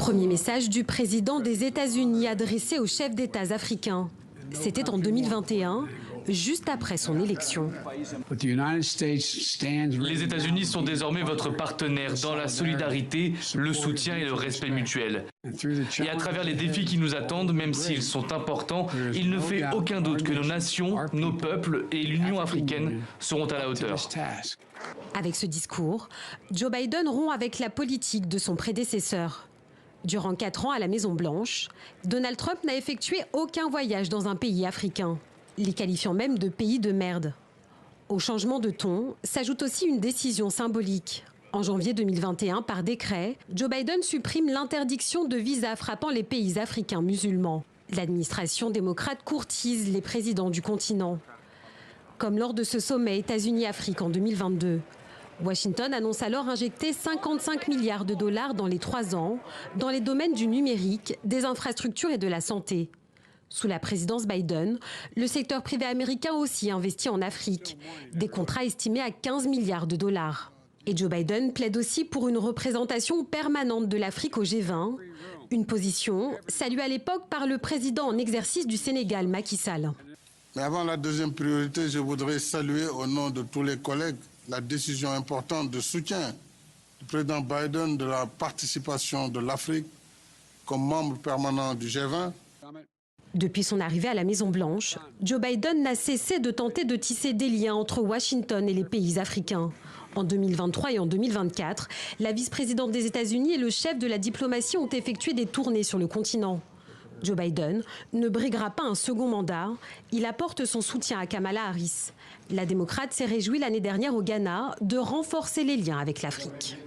Premier message du président des États-Unis adressé aux chefs d'État africains. C'était en 2021, juste après son élection. Les États-Unis sont désormais votre partenaire dans la solidarité, le soutien et le respect mutuel. Et à travers les défis qui nous attendent, même s'ils sont importants, il ne fait aucun doute que nos nations, nos peuples et l'Union africaine seront à la hauteur. Avec ce discours, Joe Biden rompt avec la politique de son prédécesseur. Durant 4 ans à la Maison-Blanche, Donald Trump n'a effectué aucun voyage dans un pays africain, les qualifiant même de pays de merde. Au changement de ton s'ajoute aussi une décision symbolique. En janvier 2021, par décret, Joe Biden supprime l'interdiction de visa frappant les pays africains musulmans. L'administration démocrate courtise les présidents du continent. Comme lors de ce sommet États-Unis-Afrique en 2022. Washington annonce alors injecter 55 milliards de dollars dans les 3 ans dans les domaines du numérique, des infrastructures et de la santé. Sous la présidence Biden, le secteur privé américain aussi investit en Afrique, des contrats estimés à 15 milliards de dollars. Et Joe Biden plaide aussi pour une représentation permanente de l'Afrique au G20, une position saluée à l'époque par le président en exercice du Sénégal, Macky Sall. Mais avant la deuxième priorité, je voudrais saluer au nom de tous les collègues la décision importante de soutien du président Biden de la participation de l'Afrique comme membre permanent du G20. Depuis son arrivée à la Maison-Blanche, Joe Biden n'a cessé de tenter de tisser des liens entre Washington et les pays africains. En 2023 et en 2024, la vice-présidente des États-Unis et le chef de la diplomatie ont effectué des tournées sur le continent. Joe Biden ne briguera pas un second mandat. Il apporte son soutien à Kamala Harris. La démocrate s'est réjouie l'année dernière au Ghana de renforcer les liens avec l'Afrique.